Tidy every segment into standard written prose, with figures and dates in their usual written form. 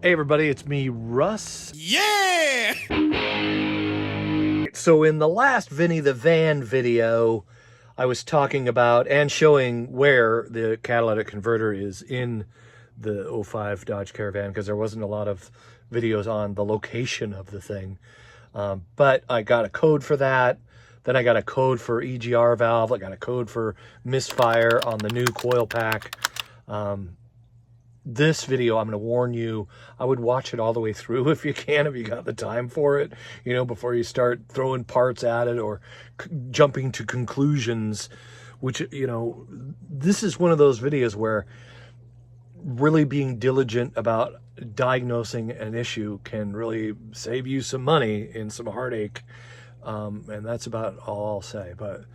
Hey everybody, it's me, Russ. Yeah! So in the last Vinny the Van video, I was talking about and showing where the catalytic converter is in the 05 Dodge Caravan, because there wasn't a lot of videos on the location of the thing. But I got a code for that. Then I got a code for EGR valve. I got a code for misfire on the new coil pack. This video, I'm going to warn you, I would watch it all the way through if you can, if you got the time for it, you know, before you start throwing parts at it or jumping to conclusions, which, you know, this is one of those videos where really being diligent about diagnosing an issue can really save you some money and some heartache. And that's about all I'll say. But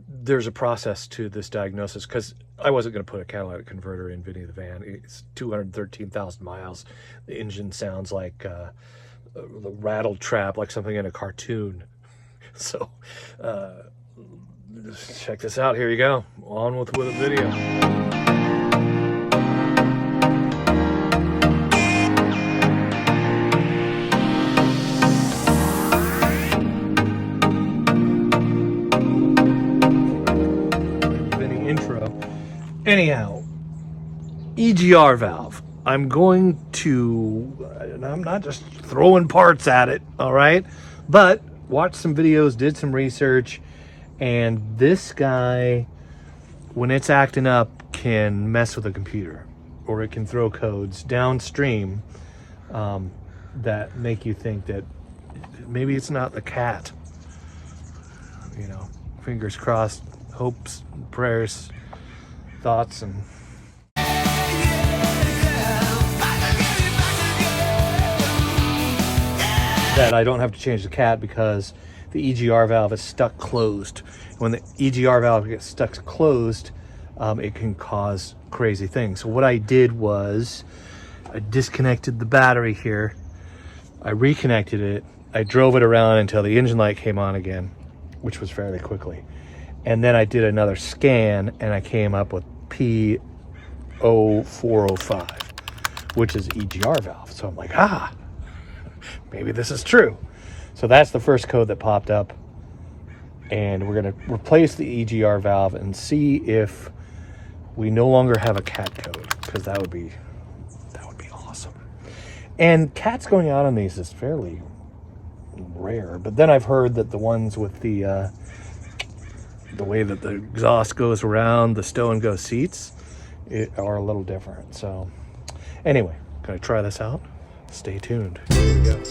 there's a process to this diagnosis, because I wasn't going to put a catalytic converter in Vinny the Van. It's 213,000 miles. The engine sounds like the rattle trap, like something in a cartoon. So check this out. Here you go. On with the video. Anyhow, EGR valve. I'm going to, and I'm not just throwing parts at it, all right? But watched some videos, did some research, and this guy, when it's acting up, can mess with a computer, or it can throw codes downstream that make you think that maybe it's not the cat. You know, fingers crossed, hopes, prayers, thoughts, and that I don't have to change the cat because the EGR valve is stuck closed. When the EGR valve gets stuck closed, it can cause crazy things. So what I did was I disconnected the battery here, I reconnected it, I drove it around until the engine light came on again, which was fairly quickly. And then I did another scan and I came up with P0405, which is EGR valve. So I'm like, maybe this is true. So that's the first code that popped up. And we're going to replace the EGR valve and see if we no longer have a cat code, because that would be awesome. And cats going out on these is fairly rare. But then I've heard that the ones with the way that the exhaust goes around the stow and go seats are a little different. So anyway, gonna try this out. Stay tuned. Here we go.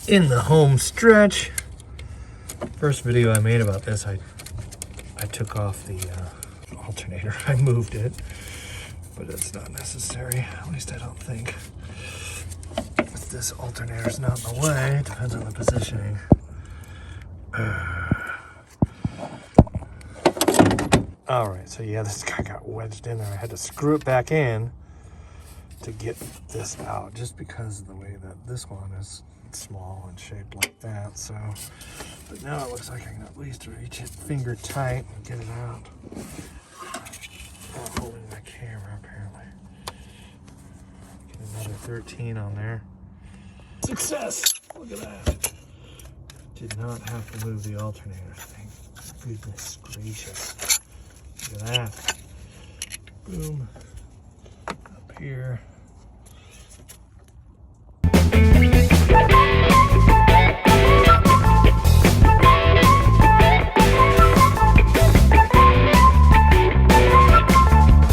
In the home stretch. First video I made about this, I took off the alternator. I moved it, but it's not necessary. At least I don't think. If this alternator's not in the way, it depends on the positioning. Alright, so yeah, this guy got wedged in there. I had to screw it back in to get this out, just because of the way that this one is small and shaped like that. So, but now it looks like I can at least reach it finger tight and get it out. Not holding my camera, apparently. Get another 13 on there. Success! Look at that. Did not have to move the alternator. Thank goodness gracious. Look at that. Boom. Up here.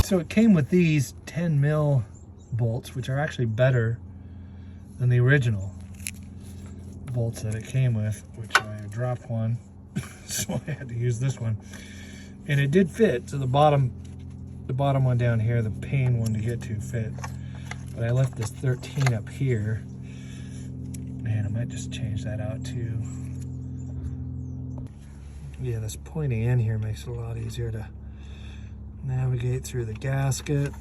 So it came with these 10 mil bolts, which are actually better than the original bolts that it came with, which I dropped one, so I had to use this one. And it did fit, so the bottom one down here, the pain one to get to fit. But I left this 13 up here. Man, I might just change that out too. Yeah, this pointy end here makes it a lot easier to Navigate through the gasket.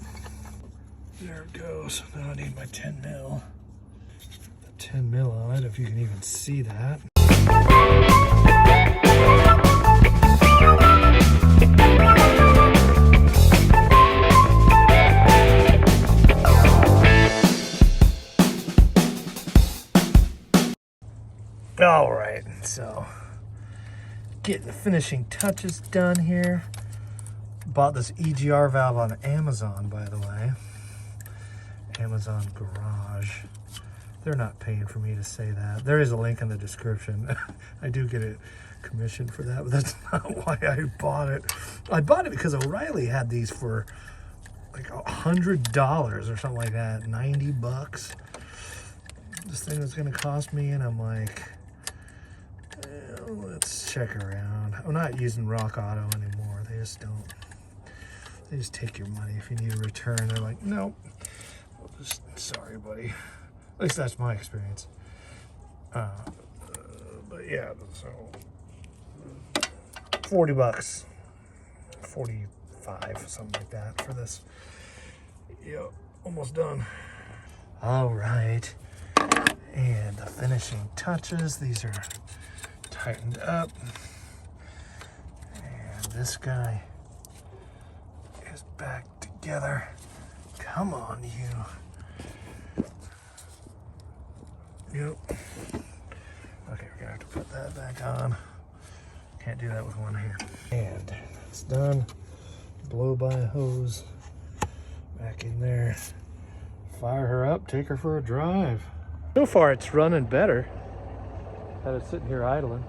There it goes. Now I need my 10 mil. The 10 mil on it, if you can even see that. All right, so getting the finishing touches done here. Bought this EGR valve on Amazon, by the way. Amazon Garage. They're not paying for me to say that. There is a link in the description. I do get a commission for that, but that's not why I bought it. I bought it because O'Reilly had these for like $100 or something like that, 90 bucks. This thing was gonna cost me, and I'm like, let's check around. I'm not using Rock Auto anymore. They just don't. They just take your money. If you need a return, they're like, nope. Well, just, sorry, buddy. At least that's my experience. But yeah, so 40 bucks, 45, something like that for this. Yep, almost done. All right, and the finishing touches. These are tightened up, and this guy is back together. Come on, you. Yep. Okay, we're gonna have to put that back on. Can't do that with one hand. And it's done. Blow by a hose back in there. Fire her up, take her for a drive. So far it's running better. Had it sitting here idling.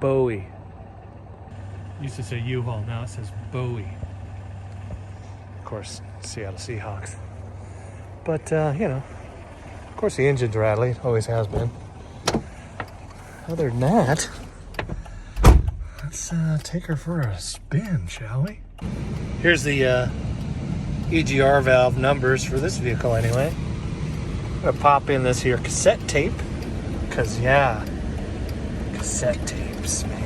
Bowie. Used to say U-Haul, now it says Bowie. Of course, Seattle Seahawks. But, you know, of course the engine's rattling, always has been. Other than that, let's take her for a spin, shall we? Here's the EGR valve numbers for this vehicle anyway. I'm gonna pop in this here cassette tape, because yeah, cassette tapes, man.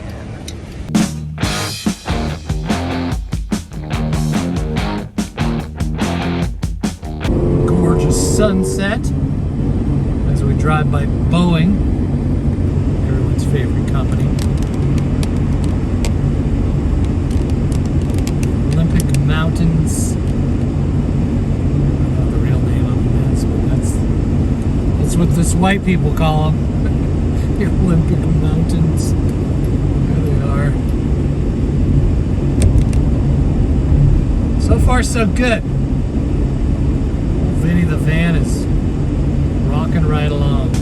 Gorgeous sunset as we drive by Boeing, everyone's favorite company. Olympic Mountains. I don't know the real name of them is, but that's what this white people call them. The Olympic Mountains. There they are. So far, so good. Vinny the van is rocking right along.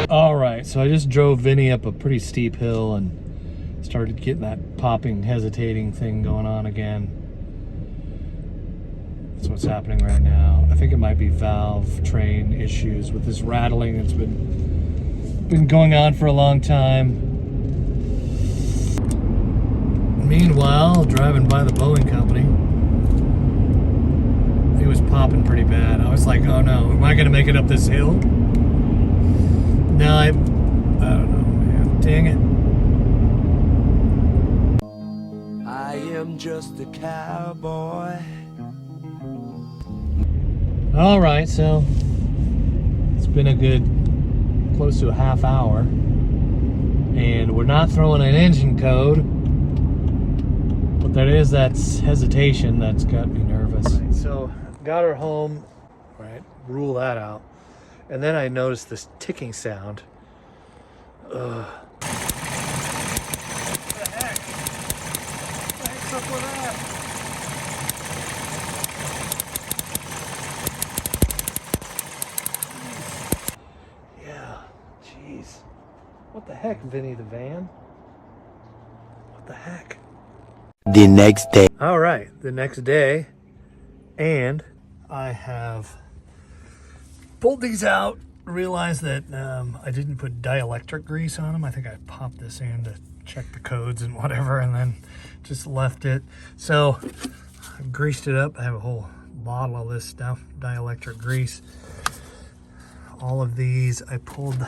All right, so I just drove Vinny up a pretty steep hill and started getting that popping, hesitating thing going on again. That's what's happening right now. I think it might be valve train issues with this rattling that's been going on for a long time. Meanwhile, driving by the Boeing company, it was popping pretty bad. I was like, oh no, am I gonna make it up this hill? No, I don't know, man. Dang it. I am just a cowboy. All right, so it's been a good close to a half hour, and we're not throwing an engine code, but there is that hesitation that's got me nervous. Right, so got her home, right? Rule that out. And then I noticed this ticking sound. Ugh. What the heck? What the heck's up with that? Yeah, jeez. What the heck, Vinny the van? What the heck? The next day. All right, the next day, and I have pulled these out, realized that I didn't put dielectric grease on them. I think I popped this in to check the codes and whatever, and then just left it. So I greased it up. I have a whole bottle of this stuff, dielectric grease. All of these, I pulled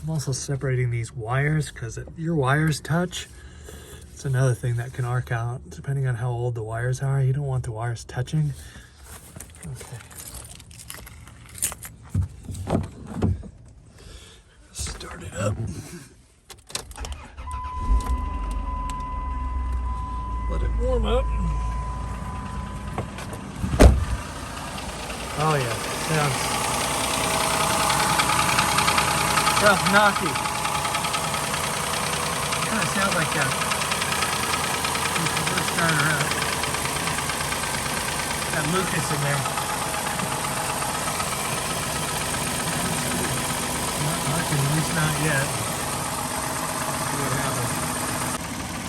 I'm also separating these wires because your wires touch. It's another thing that can arc out depending on how old the wires are. You don't want the wires touching. Okay. Start it up. Let it warm up. Oh yeah, sounds knocky. Kind of sounds like that. First starter up. Got Lucas in there. Not knocking, at least not yet. See what happens.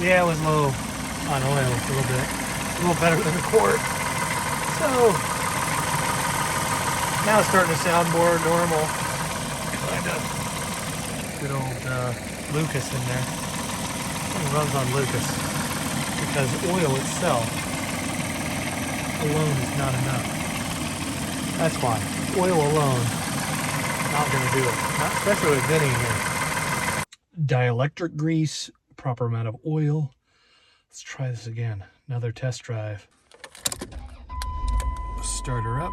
Yeah, it was low on oil a little bit. A little better than a quart. So now it's starting to sound more normal. Kind of. Good old Lucas in there. It runs on Lucas because oil itself alone is not enough. That's why. Oil alone not going to do it. Not especially with Vinny here. Dielectric grease, proper amount of oil. Let's try this again. Another test drive. Start her up.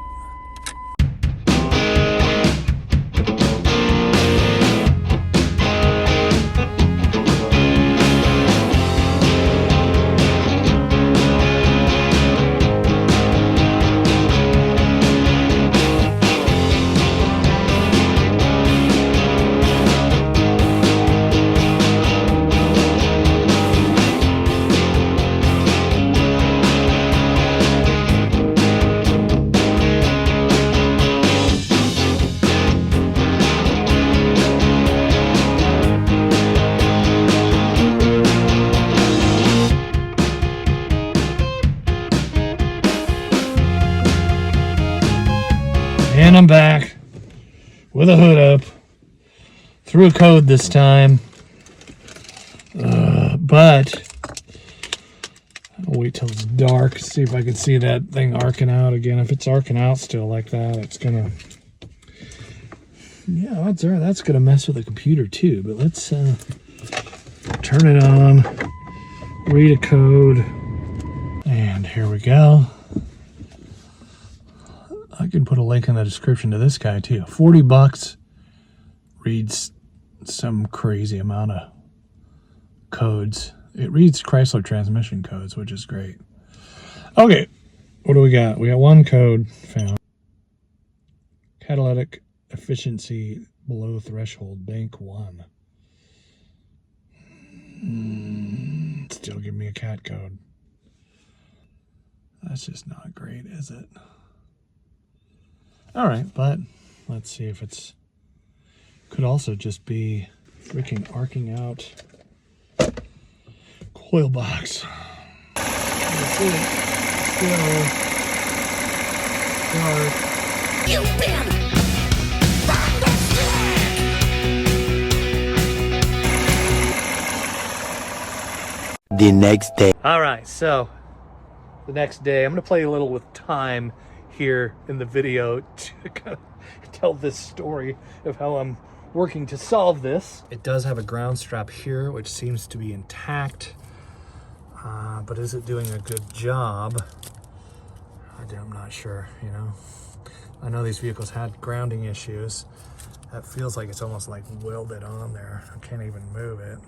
And I'm back with a hood up, through a code this time, but I'll wait till it's dark, see if I can see that thing arcing out again. If it's arcing out still like that, it's gonna, yeah, that's gonna mess with the computer too. But let's turn it on, read a code, and here we go. I can put a link in the description to this guy too. 40 bucks, reads some crazy amount of codes. It reads Chrysler transmission codes, which is great. Okay, what do we got? We got one code found. Catalytic efficiency below threshold, bank 1. Still give me a cat code. That's just not great, is it? All right, but let's see if it's, could also just be freaking arcing out coil box. That's it. Still dark. You've been The next day. All right, so the next day, I'm going to play a little with time here in the video to kind of tell this story of how I'm working to solve this. It does have a ground strap here, which seems to be intact, but is it doing a good job? I'm not sure, you know. I know these vehicles had grounding issues. That feels like it's almost like welded on there. I can't even move it.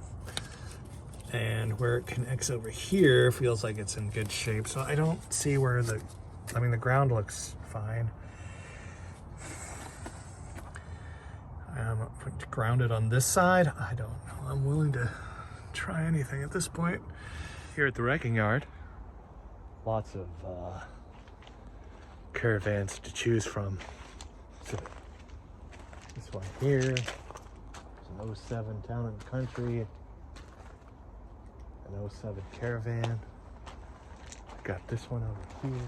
And where it connects over here feels like it's in good shape. So I don't see where the ground looks fine. Grounded on this side, I don't know. I'm willing to try anything at this point. Here at the wrecking yard, lots of caravans to choose from. So this one here, it's an 07 Town and Country, an 07 Caravan. Got this one over here.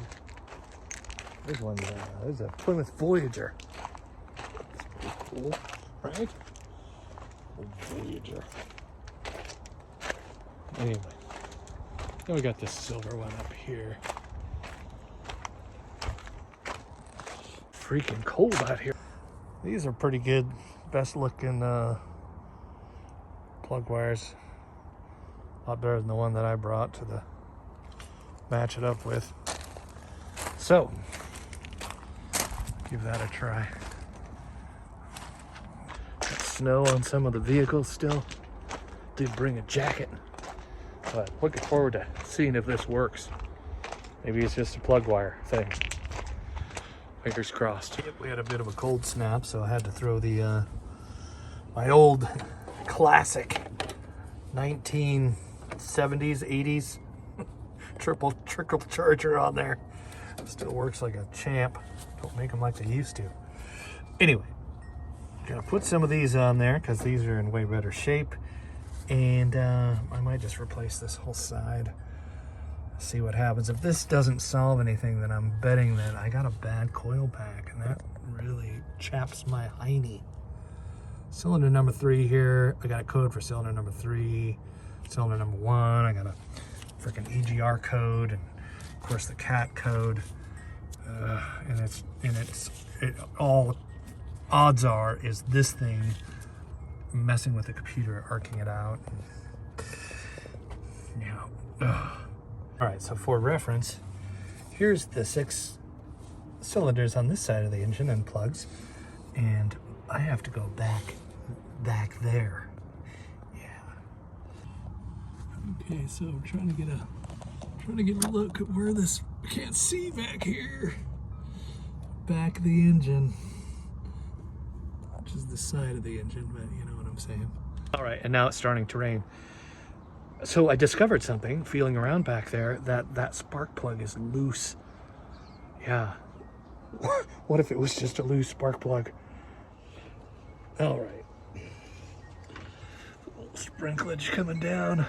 There's one, there's a Plymouth Voyager. That's pretty cool, right? Voyager. Anyway, then we got this silver one up here. Freaking cold out here. These are pretty good, best looking plug wires. A lot better than the one that I brought to match it up with. So, give that a try. Got snow on some of the vehicles still. Did bring a jacket, but looking forward to seeing if this works. Maybe it's just a plug wire thing. Fingers crossed. We had a bit of a cold snap, so I had to throw the my old classic 1970s, 80s triple charger on there. Still works like a champ. Don't make them like they used to. Anyway, gonna put some of these on there because these are in way better shape, and I might just replace this whole side. See what happens. If this doesn't solve anything, then I'm betting that I got a bad coil pack, and that really chaps my hiney. Cylinder number 3 here. I got a code for cylinder number 3. Cylinder number 1. I got a freaking EGR code, and of course the cat code. All odds are is this thing messing with the computer, arcing it out. Yeah. All right, so for reference, here's the 6 cylinders on this side of the engine and plugs, and I have to go back there. Yeah. Okay, so I'm trying to get a look at where this, I can't see back here. Back of the engine, which is the side of the engine, but you know what I'm saying. All right, and now it's starting to rain. So I discovered something, feeling around back there, that spark plug is loose. Yeah. What if it was just a loose spark plug? All right. A little sprinklage coming down.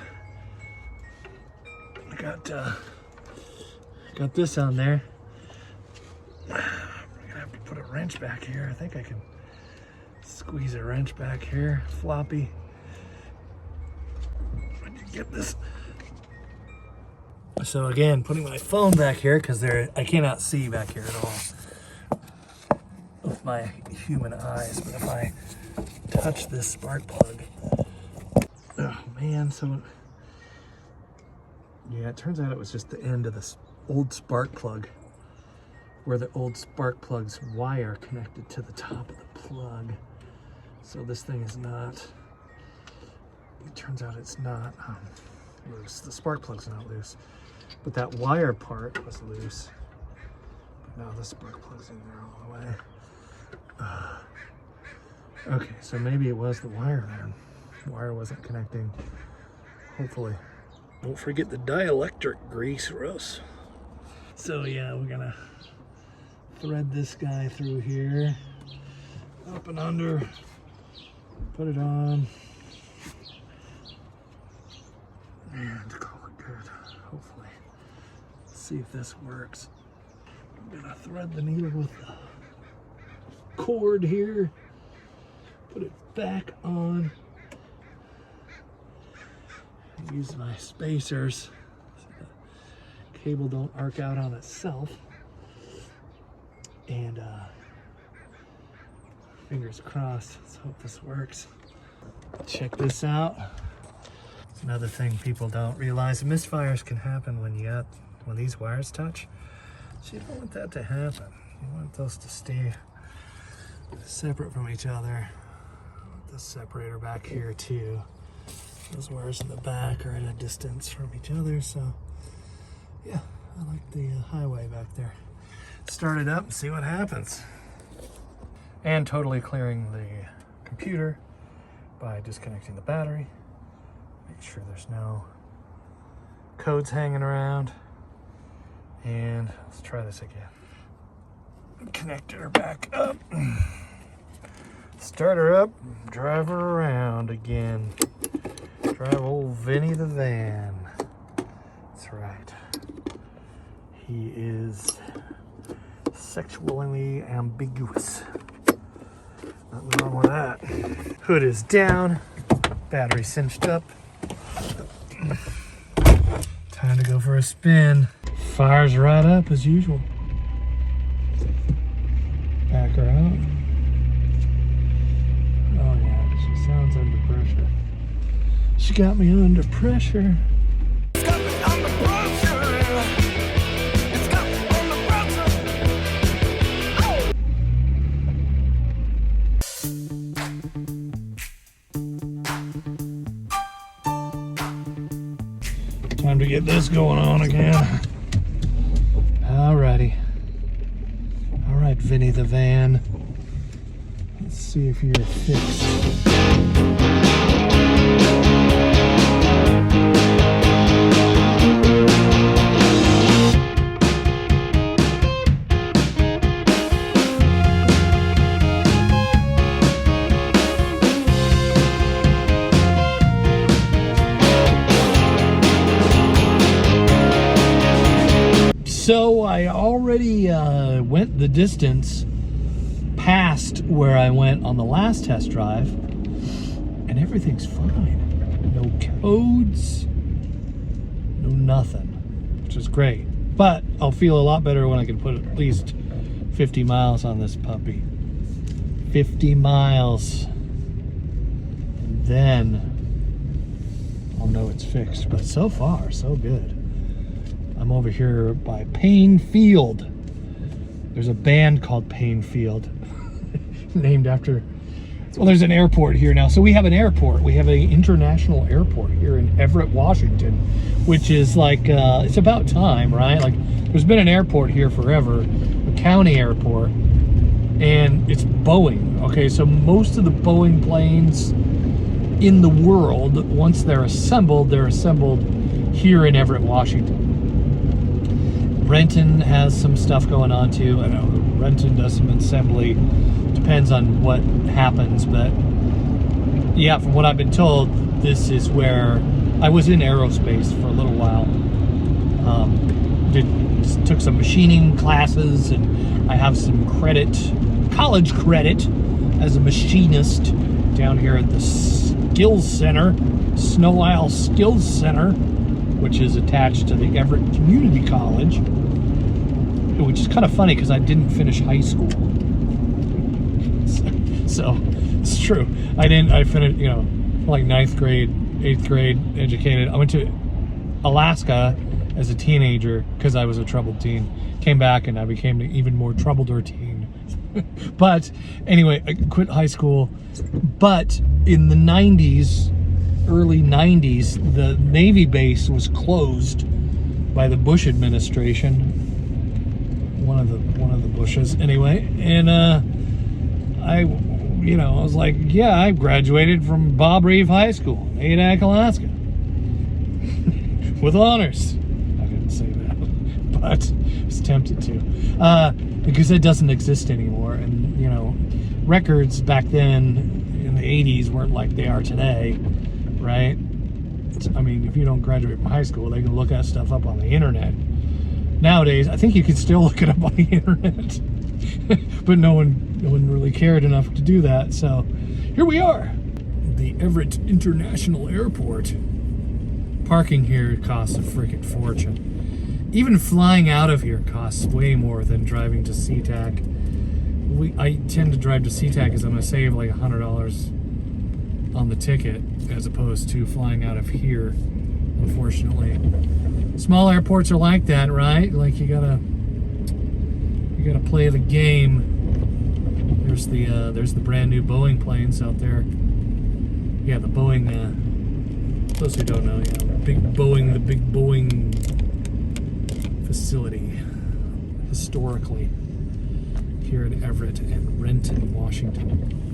I got this on there. I'm gonna have to put a wrench back here. I think I can squeeze a wrench back here, floppy. Get this. So again, putting my phone back here because I cannot see back here at all with my human eyes. But if I touch this spark plug, oh man! So yeah, it turns out it was just the end of this old spark plug, where the old spark plug's wire connected to the top of the plug. So this thing is not. It turns out it's not loose. The spark plug's not loose, but that wire part was loose. But now the spark plug's in there all the way. Okay, so maybe it was the wire then. The wire wasn't connecting. Hopefully. Don't forget the dielectric grease, Russ. So yeah, we're gonna thread this guy through here, up and under, put it on. And call it good, hopefully. See if this works. I'm gonna thread the needle with the cord here, put it back on, use my spacers so the cable don't arc out on itself, and fingers crossed. Let's hope this works. Check this out. Another thing people don't realize, misfires can happen when these wires touch. So you don't want that to happen. You want those to stay separate from each other. The separator back here too. Those wires in the back are at a distance from each other, so yeah, I like the highway back there. Start it up and see what happens. And totally clearing the computer by disconnecting the battery. Make sure there's no codes hanging around. And let's try this again. Connect her back up. Start her up, drive her around again. Drive old Vinny the van. That's right. He is sexually ambiguous. Nothing wrong with that. Hood is down, battery cinched up. Time to go for a spin. Fires right up as usual. Back her out. Oh yeah, she sounds under pressure. She got me under pressure. Time to get this going on again. Alrighty. Alright, Vinny the van. Let's see if you're fixed. So I already went the distance past where I went on the last test drive, and everything's fine. No codes, no nothing, which is great. But I'll feel a lot better when I can put at least 50 miles on this puppy. 50 miles. And then I'll know it's fixed. But so far, so good. I'm over here by Payne Field. There's a band called Payne Field, named after, well, there's an airport here now. So we have an airport. We have an international airport here in Everett, Washington, which is like, it's about time, right? Like, there's been an airport here forever, a county airport, and it's Boeing. Okay, so most of the Boeing planes in the world, once they're assembled here in Everett, Washington. Renton has some stuff going on too. I know Renton does some assembly. Depends on what happens, but yeah, from what I've been told, this is where I was in aerospace for a little while. Took some machining classes, and I have some college credit as a machinist down here at the Skills Center, Snow Isle Skills Center, which is attached to the Everett Community College, which is kind of funny because I didn't finish high school. So it's true. I finished, like 9th grade, 8th grade educated. I went to Alaska as a teenager because I was a troubled teen. Came back and I became an even more troubler teen. But anyway, I quit high school. But in the 90s, early 90s, the Navy base was closed by the Bush administration, one of the Bushes anyway, and I was like, yeah, I graduated from Bob Reeve High School, Adak, Alaska, with honors. I didn't say that, but I was tempted to, because it doesn't exist anymore, and records back then in the 80s weren't like they are today. Right? I mean, if you don't graduate from high school, they can look that stuff up on the internet. Nowadays, I think you can still look it up on the internet, but no one really cared enough to do that. So here we are, the Everett International Airport. Parking here costs a freaking fortune. Even flying out of here costs way more than driving to SeaTac. I tend to drive to SeaTac because I'm going to save like $100 on the ticket, as opposed to flying out of here, unfortunately. Small airports are like that, right? Like you gotta play the game. There's the brand new Boeing planes out there. Yeah, the Boeing, those who don't know, the big Boeing facility, historically, here in Everett and Renton, Washington.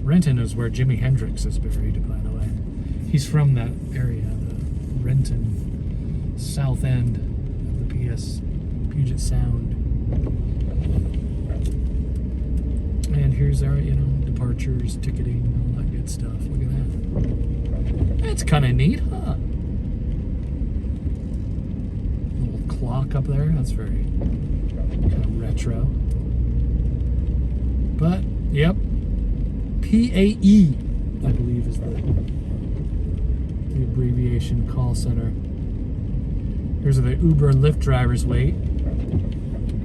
Renton is where Jimi Hendrix is buried, by the way. He's from that area, the Renton south end of the Puget Sound. And here's our, departures, ticketing, all that good stuff. Look at that. That's kind of neat, huh? Little clock up there. That's very kind of retro. But, yep. PAE, I believe, is the abbreviation call center. Here's where the Uber and Lyft drivers wait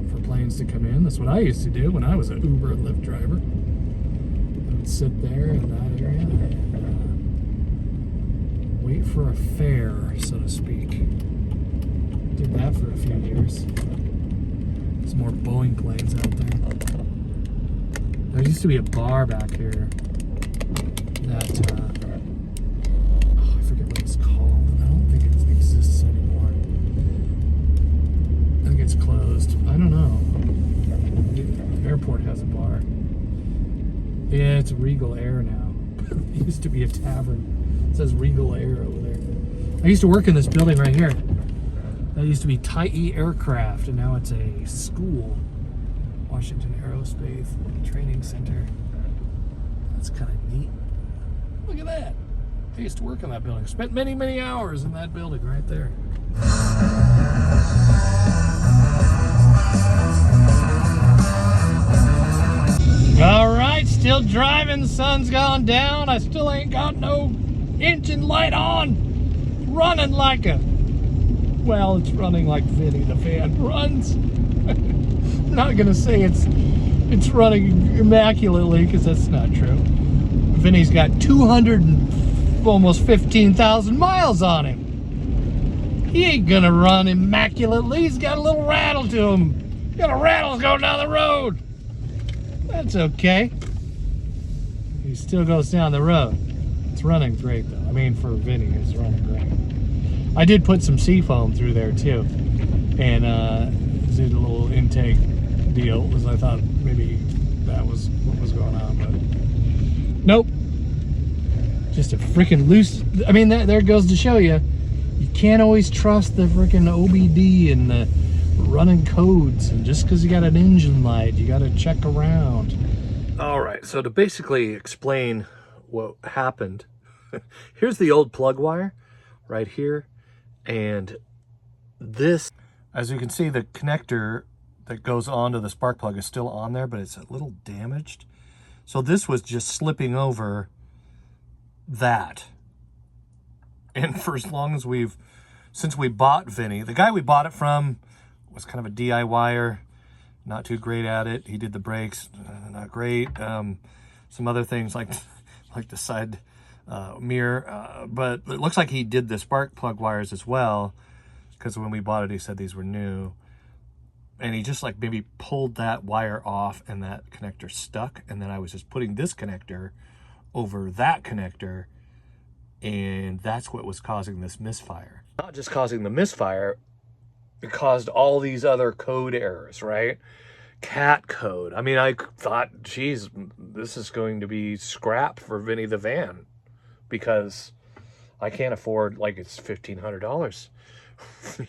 for planes to come in. That's what I used to do when I was an Uber and Lyft driver. I would sit there in that area and wait for a fare, so to speak. Did that for a few years. There's more Boeing planes out there. There used to be a bar back here that, oh, I forget what it's called. I don't think it exists anymore. I think it's closed. I don't know. The airport has a bar. Yeah, it's Regal Air now. It used to be a tavern. It says Regal Air over there. I used to work in this building right here. That used to be Tyee Aircraft, and now it's a school. Washington Aerospace Training Center. That's kind of neat. Look at that. I used to work in that building. Spent many, many hours in that building right there. All right, still driving. The sun's gone down. I still ain't got no engine light on. Running like a, well, it's running like Vinny the van runs. I'm not gonna say it's running immaculately, because that's not true. Vinny's got 200 and almost 15,000 miles on him. He ain't gonna run immaculately. He's got a little rattle to him. Got a rattle going down the road. That's okay. He still goes down the road. It's running great though. I mean, for Vinny, it's running great. I did put some seafoam through there too, and did a little intake deal, because I thought maybe that was what was going on, but nope. Just a freaking loose. I mean, there goes to show you, you can't always trust the freaking OBD and the running codes, and just because you got an engine light, you got to check around. All right, so to basically explain what happened, here's the old plug wire right here, and this, as you can see, the connector that goes onto the spark plug is still on there, but it's a little damaged. So this was just slipping over that. And for as long as since we bought Vinny, the guy we bought it from was kind of a DIYer, not too great at it. He did the brakes, not great. Some other things like the side mirror, but it looks like he did the spark plug wires as well, because when we bought it, he said these were new. And he just like maybe pulled that wire off and that connector stuck. And then I was just putting this connector over that connector, and that's what was causing this misfire. Not just causing the misfire, it caused all these other code errors, right? Cat code. I mean, I thought, geez, this is going to be scrap for Vinny the van, because I can't afford, like, it's $1,500.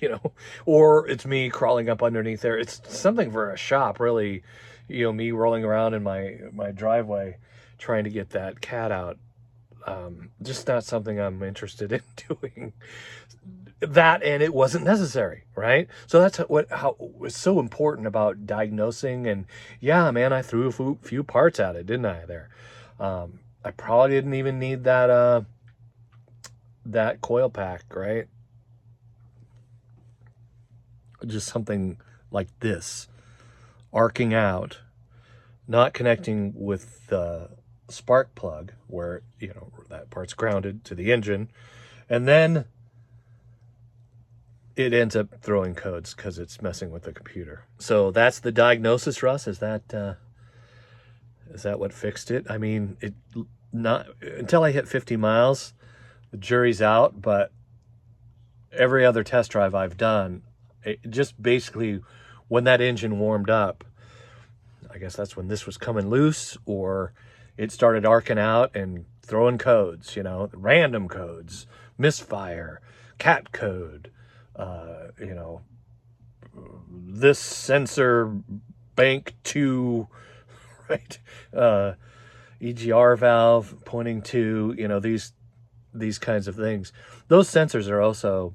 You know, or it's me crawling up underneath there. It's something for a shop, really. You know, me rolling around in my driveway trying to get that cat out. Just not something I'm interested in doing. That, and it wasn't necessary, right? So that's how it was so important about diagnosing. And yeah, man, I threw a few parts at it, didn't I? There, I probably didn't even need that that coil pack, right? Just something like this, arcing out, not connecting with the spark plug where, you know, that part's grounded to the engine, and then it ends up throwing codes because it's messing with the computer. So that's the diagnosis, Russ. Is that what fixed it? I mean, it not until I hit 50 miles, the jury's out. But every other test drive I've done, it just basically, when that engine warmed up, I guess that's when this was coming loose, or it started arcing out and throwing codes, you know, random codes, misfire, cat code, you know, this sensor bank 2, right? EGR valve pointing to, you know, these kinds of things. Those sensors are also,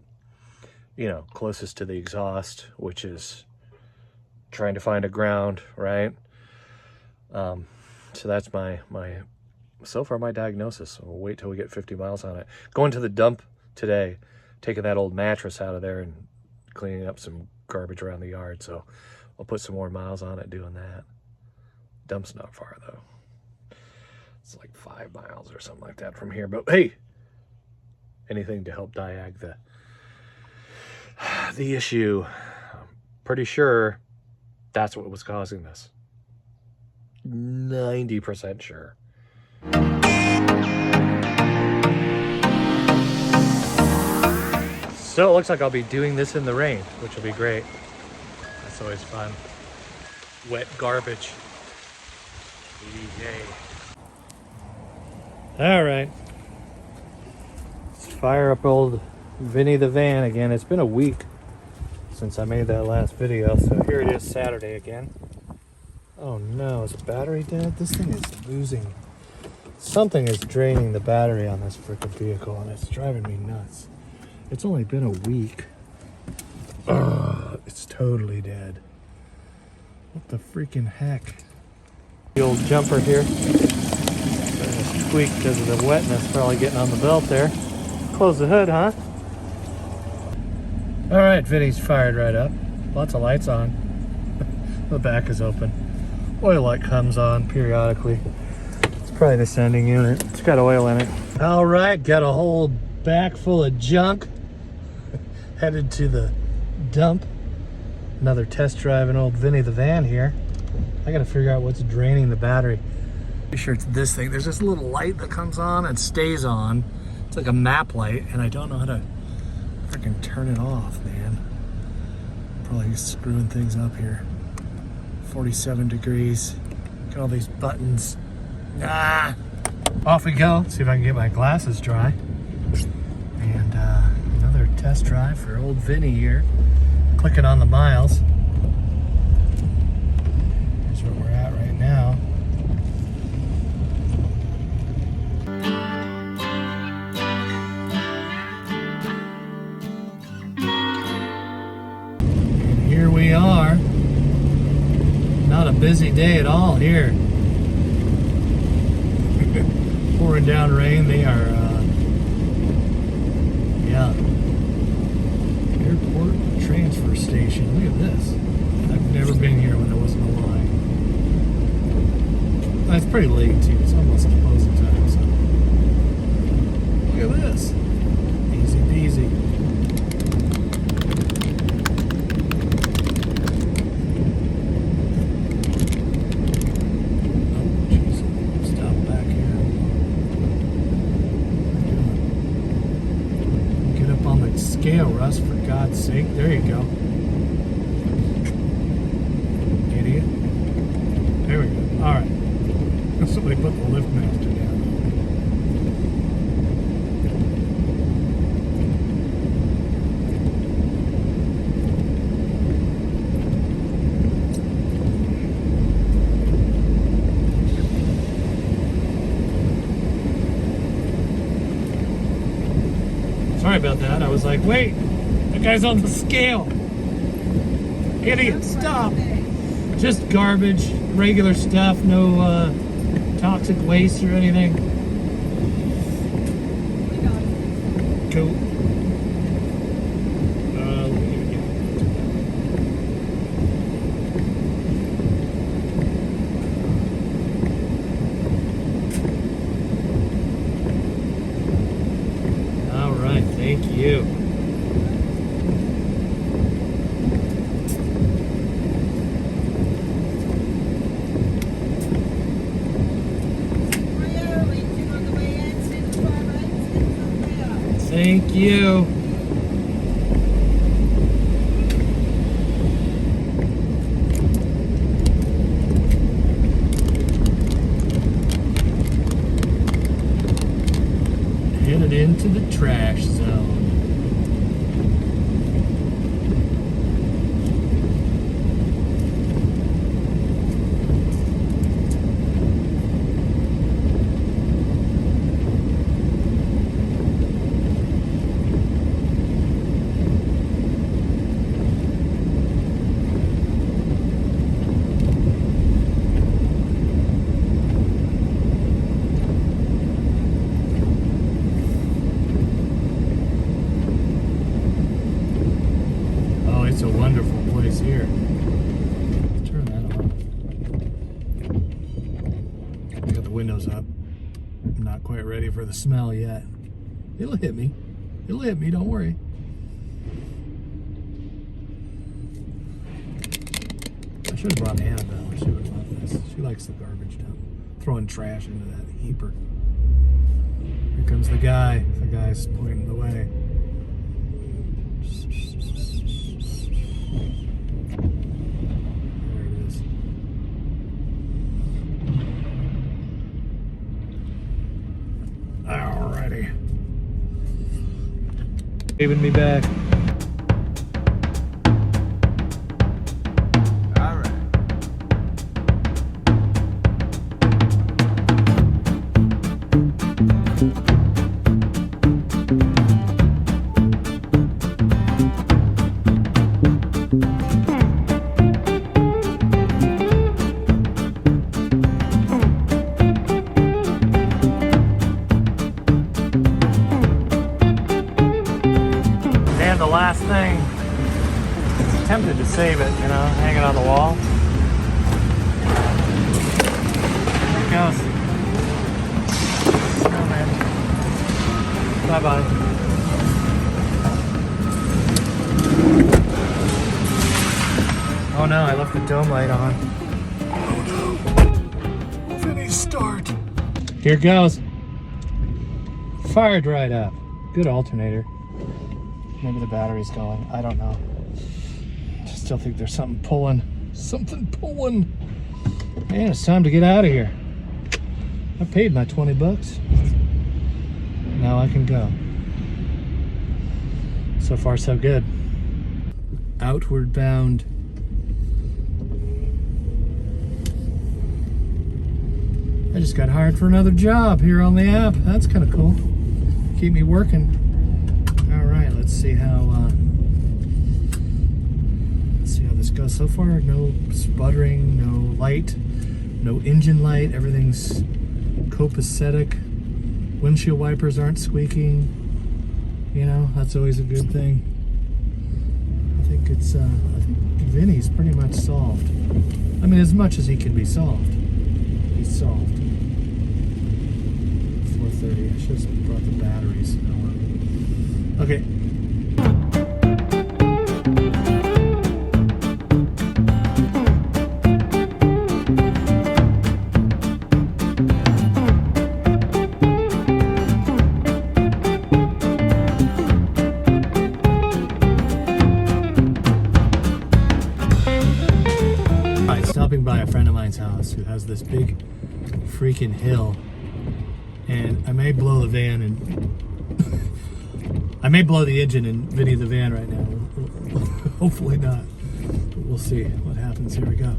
you know, closest to the exhaust, which is trying to find a ground, right? So that's so far my diagnosis. We'll wait till we get 50 miles on it. Going to the dump today, taking that old mattress out of there and cleaning up some garbage around the yard. So I'll put some more miles on it doing that. Dump's not far though. It's like 5 miles or something like that from here. But hey, anything to help diag the issue. I'm pretty sure that's what was causing this. 90% sure. So it looks like I'll be doing this in the rain, which will be great. That's always fun. Wet garbage. Yay. All right. Let's fire up old Vinny the van again. It's been a week since I made that last video, so here it is, Saturday again. Oh no, is the battery dead? This thing is losing. Something is draining the battery on this freaking vehicle, and it's driving me nuts. It's only been a week. Ugh, it's totally dead. What the freaking heck? The old jumper here. Squeak because of the wetness probably getting on the belt there. Close the hood, huh? All right, Vinny's fired right up. Lots of lights on. The back is open. Oil light comes on periodically. It's probably the sending unit. It's got oil in it. All right, got a whole back full of junk. Headed to the dump. Another test drive in old Vinny the van here. I gotta figure out what's draining the battery. Pretty sure it's this thing. There's this little light that comes on and stays on. It's like a map light, and I don't know how to freaking turn it off, man. Probably screwing things up here. 47 degrees. Look at all these buttons. Ah! Off we go. See if I can get my glasses dry. And another test drive for old Vinny here. Clicking on the miles. Here's where we're at right now. And here we are. Not a busy day at all here. Pouring down rain. They are, yeah. Airport transfer station. Look at this. I've never been here when there wasn't a line. Well, it's pretty late too. It's almost closing time. So look at this. Easy peasy. Oh, jeez. Stop back here. Get up on the scale, Russ, for God's sake. There you go. Idiot. There we go. All right. Somebody put the lift master down. Sorry about that. I was like, wait, that guy's on the scale. Idiot, stop. Just garbage, regular stuff, no toxic waste or anything. Cool. Let me get all right, thank you. Thank you. Headed into the trash zone. It's a wonderful place here. Let's turn that on. I got the windows up. I'm not quite ready for the smell yet. It'll hit me. He'll hit me, don't worry. I should have brought Annabelle. She would love this. She likes the garbage dump. Throwing trash into that heaper. Here comes the guy. The guy's pointing the way. There it is. Alrighty. Waving me back. And the last thing, tempted to save it, you know, hang it on the wall. There it goes. Oh, man. Bye-bye. Oh no, I left the dome light on. Oh no. Vinny, start. Here it goes. Fired right up. Good alternator. Maybe the battery's going. I don't know. I still think there's something pulling. Something pulling. Man, it's time to get out of here. I paid my 20 bucks. Now I can go. So far, so good. Outward bound. I just got hired for another job here on the app. That's kind of cool. Keep me working. All right, let's see how this goes. So far, no sputtering, no light, no engine light. Everything's copacetic. Windshield wipers aren't squeaking. You know, that's always a good thing. I think Vinny's pretty much solved. I mean, as much as he can be solved. He's solved. 430. I should have brought the batteries. Okay. Stopping by a friend of mine's house who has this big freaking hill, and I may blow the van and I may blow the engine in Vinny the van right now. Hopefully not, but we'll see what happens. Here we go.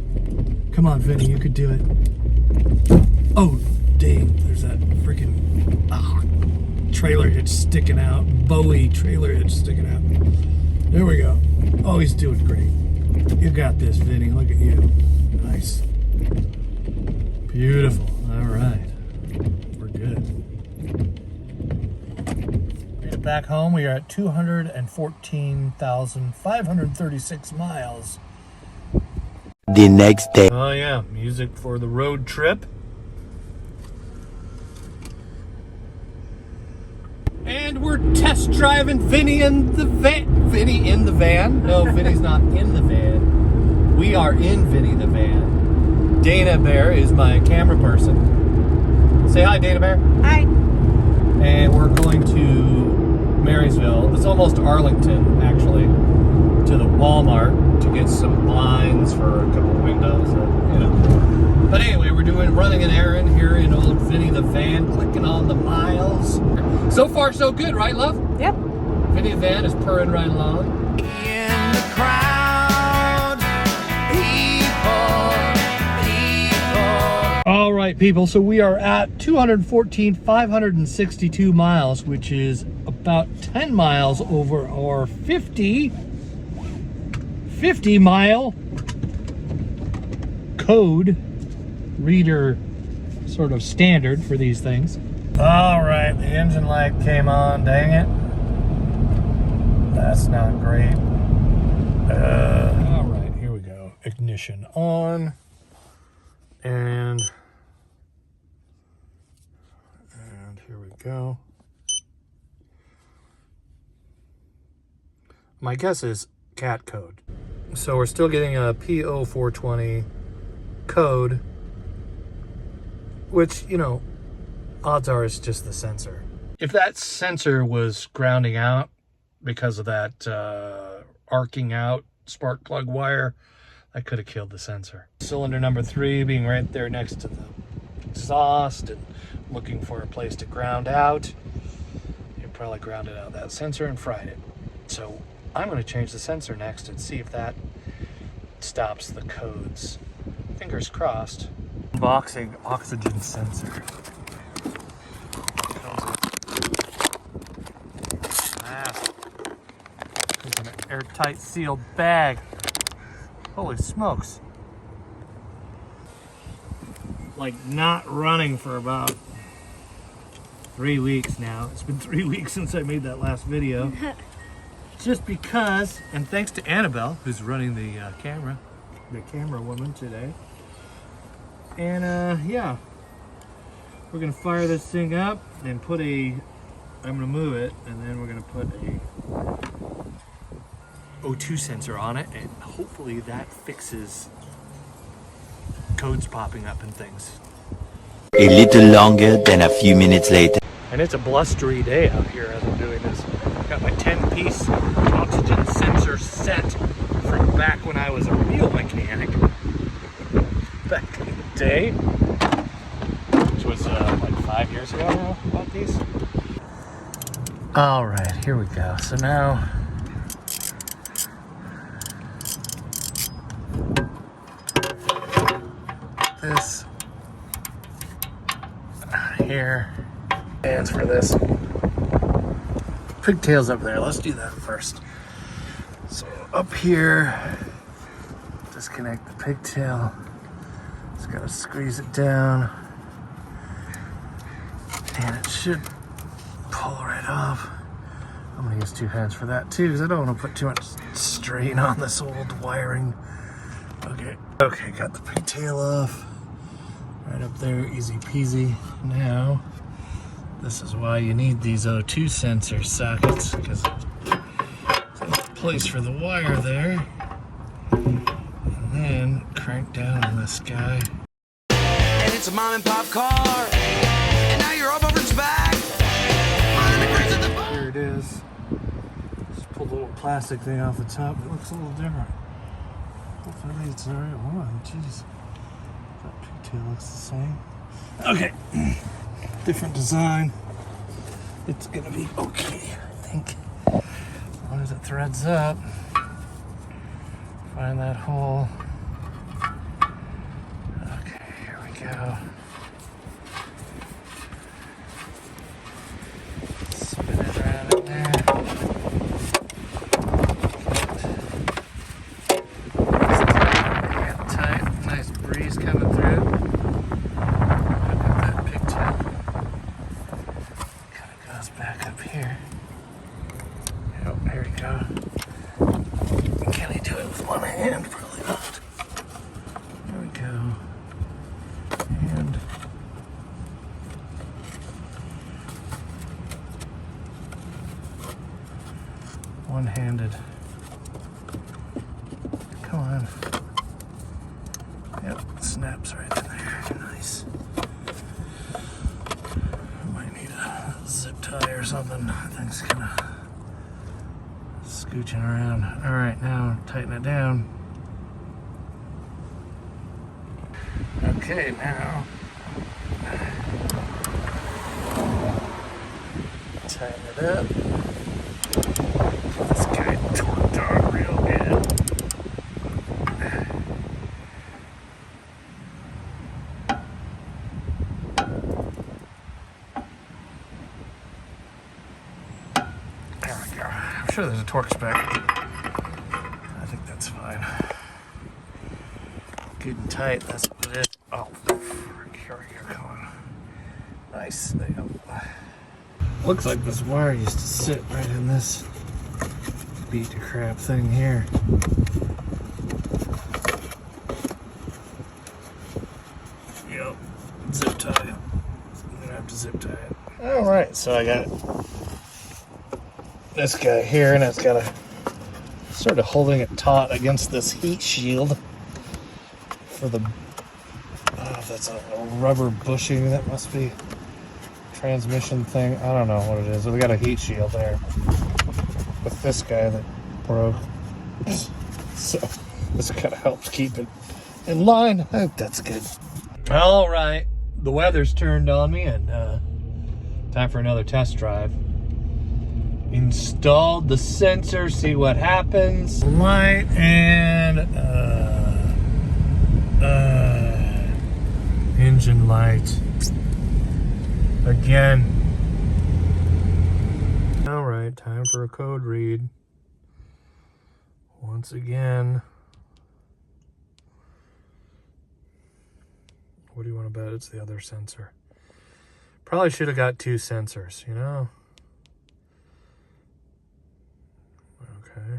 Come on, Vinny, you could do it. Oh, dang, there's that freaking trailer hitch sticking out. Bowie trailer hitch sticking out. There we go. Oh, he's doing great. You got this, Vinny. Look at you. Nice. Beautiful. All right. We're good. Made it back home. We are at 214,536 miles. The next day. Oh, yeah. Music for the road trip. And we're test driving Vinny in the van. Vinny in the van? No, Vinny's not in the van. We are in Vinny the van. Dana Bear is my camera person. Say hi, Dana Bear. Hi. And we're going to Marysville. It's almost Arlington, actually, to the Walmart to get some blinds for a couple of windows. You know. But anyway, we're running an errand here in old Vinny the van, clicking on the miles. So far, so good, right, love? Yep. Vinny the van is purring right along. In the crowd, people. All right, people, so we are at 214,562 miles, which is about 10 miles over our 50 mile code reader sort of standard for these things. All right, the engine light came on, dang it. That's not great. All right, here we go. Ignition on. And here we go. My guess is cat code. So we're still getting a PO420 code, which, you know, odds are it's just the sensor. If that sensor was grounding out because of that arcing out spark plug wire, I could have killed the sensor. Cylinder number 3 being right there next to the exhaust and looking for a place to ground out. It probably grounded out that sensor and fried it. So I'm going to change the sensor next and see if that stops the codes. Fingers crossed. Unboxing oxygen sensor. Comes in an airtight sealed bag. Holy smokes. Like not running for about 3 weeks now. It's been 3 weeks since I made that last video. Just because, and thanks to Annabelle, who's running the camera woman today. And yeah, we're gonna fire this thing up and put I'm gonna move it, and then we're gonna put a O2 sensor on it, and hopefully that fixes codes popping up and things. A little longer than a few minutes later. And it's a blustery day out here as I'm doing this. Got my 10-piece oxygen sensor set from back when I was a real mechanic. Back in the day. Which was like 5 years ago now, about these. All right, here we go. So now, this here stands for this. Pigtails up there. Let's do that first. So up here, disconnect the pigtail. Just gotta squeeze it down, and it should pull right off. I'm gonna use 2 hands for that too, because I don't want to put too much strain on this old wiring. Okay, got the pigtail off. Right up there, easy peasy. Now, this is why you need these O2 sensor sockets, because there's a place for the wire there. And then crank down on this guy. And it's a mom and pop car. And now you're up over its back. Here it is. Just pull the little plastic thing off the top. It looks a little different. Hopefully it's the right one. Jeez. That pigtail looks the same. Okay. Different design. It's gonna be okay, I think. As long as it threads up. Find that hole. Okay, here we go. Spin it around in there. Get tight. Nice breeze coming through. Look at that pigtail. Kind of goes back up here. Yep, here we go. Can I do it with one hand? Probably not. There we go. And one-handed. Come on. Yep, snaps right in there. Nice. Might need a zip tie or something. That thing's kind of scooching around. All right, now tighten it down. Okay, now tighten it up. Get this guy torqued on real good. There we go. I'm sure there's a torque spec. I think that's fine. Good and tight. That's what it is. Oh, here we go. Come on. Nice. There you go. Looks like this wire used to sit right in this beat to crap thing here. Yep. Zip tie it. I'm gonna have to zip tie it. Alright, so I got this guy here, and it's got a Sort of holding it taut against this heat shield for the, that's a rubber bushing. That must be transmission thing. I don't know what it is. We got a heat shield there with this guy that broke. So this kind of helps keep it in line. I hope that's good. All right, the weather's turned on me, and time for another test drive. Installed the sensor, see what happens. Light and engine light again. All right, time for a code read. Once again. What do you want to bet? It's the other sensor. Probably should have got two sensors, you know? Okay.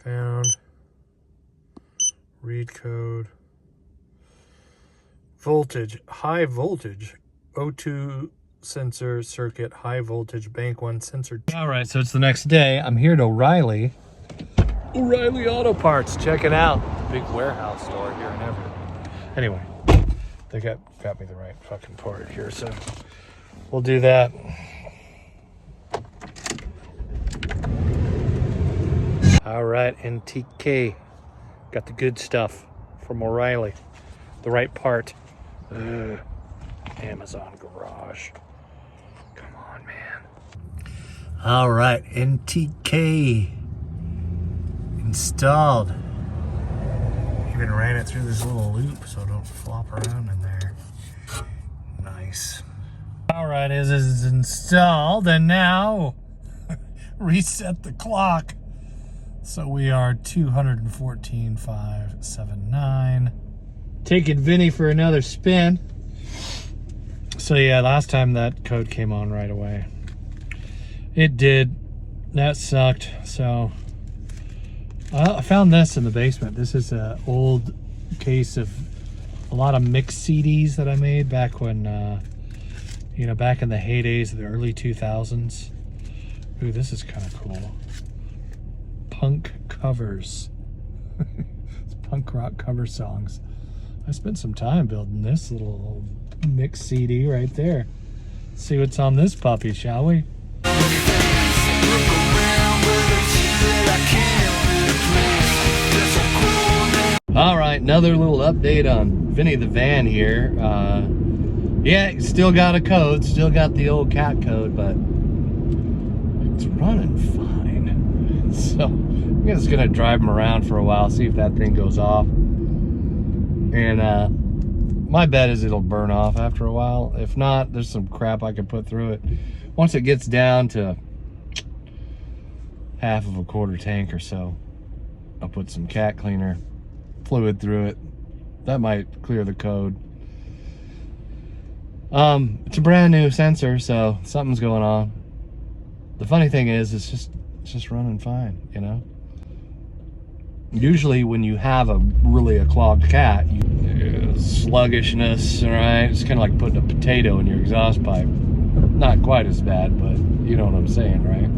Found. Read code. Voltage. High voltage. O2 sensor circuit. High voltage. Bank 1 sensor. Alright, so it's the next day. I'm here at O'Reilly. O'Reilly Auto Parts. Check it out. Big warehouse store here in Everett. Anyway. They got me the right fucking part here, so we'll do that. All right, NTK. Got the good stuff from O'Reilly. The right part. Amazon garage. Come on, man. All right, NTK installed. Even ran it through this little loop so it don't flop around in there. Nice. All right, it is installed, and now reset the clock. So we are 214,579. Taking Vinny for another spin. So yeah, last time that code came on right away. It did. That sucked. So I found this in the basement. This is an old case of a lot of mixed CDs that I made back when, you know, back in the heydays of the early 2000s. Ooh, this is kind of cool. Punk covers. It's punk rock cover songs. I spent some time building this little mixed CD right there. Let's see what's on this puppy, shall we? All right, another little update on Vinny the van here. Yeah, still got a code, still got the old cat code, but it's running fine. So I'm just gonna drive him around for a while, see if that thing goes off. And my bet is it'll burn off after a while. If not, there's some crap I can put through it. Once it gets down to half of a quarter tank or so, I'll put some cat cleaner fluid through it. That might clear the code. It's a brand new sensor, so something's going on. The funny thing is, it's just running fine, you know? Usually when you have a clogged cat, sluggishness, right? It's kind of like putting a potato in your exhaust pipe. Not quite as bad, but you know what I'm saying, right?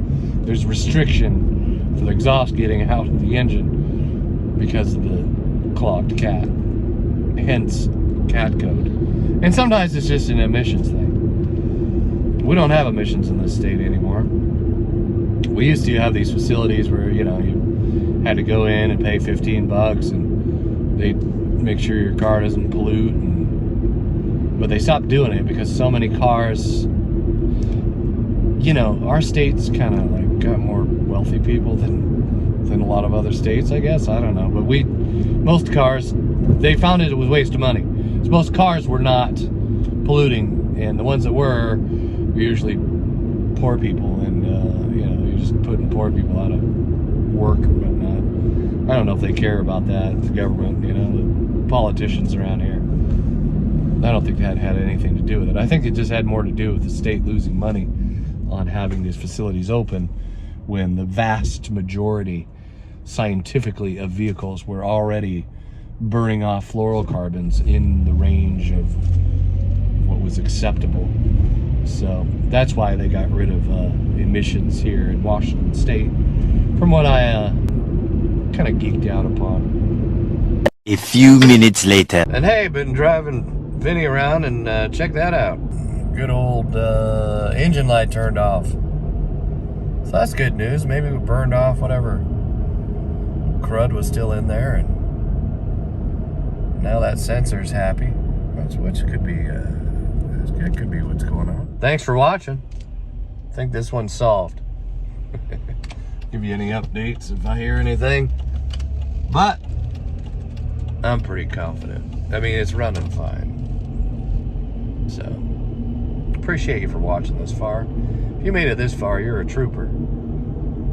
There's restriction for the exhaust getting out of the engine because of the clogged cat, hence cat code. And sometimes it's just an emissions thing. We don't have emissions in this state anymore. We used to have these facilities where, you know, you had to go in and pay 15 bucks and they make sure your car doesn't pollute, but they stopped doing it because so many cars, you know, our state's kind of like got more wealthy people than a lot of other states, I guess. I don't know, but most cars, they found it was a waste of money. So most cars were not polluting, and the ones that were usually poor people, and you know, you're just putting poor people out of work or whatnot. I don't know if they care about that, the government, you know, the politicians around here. I don't think that had anything to do with it. I think it just had more to do with the state losing money on having these facilities open when the vast majority, scientifically, of vehicles were already burning off fluorocarbons in the range of what was acceptable. So that's why they got rid of emissions here in Washington State from what I kind of geeked out upon. A few minutes later. And hey, been driving Vinny around, and check that out. Good old engine light turned off. So that's good news. Maybe we burned off whatever crud was still in there, and now that sensor's happy. Which could be it could be what's going on. Thanks for watching. I think this one's solved. Give you any updates if I hear anything, but I'm pretty confident. I mean, it's running fine. So appreciate you for watching this far. If you made it this far, you're a trooper.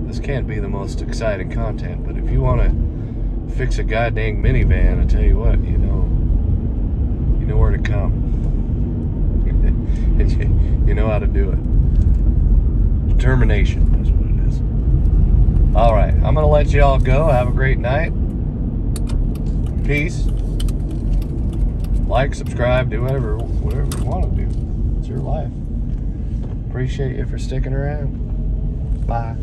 This can't be the most exciting content, but if you want to fix a goddamn minivan, I tell you what, you know where to come. And you know how to do it. Determination is what it is. All right, I'm gonna let you all go. Have a great night. Peace. Like, subscribe, do whatever you want to do. It's your life. Appreciate you for sticking around. Bye.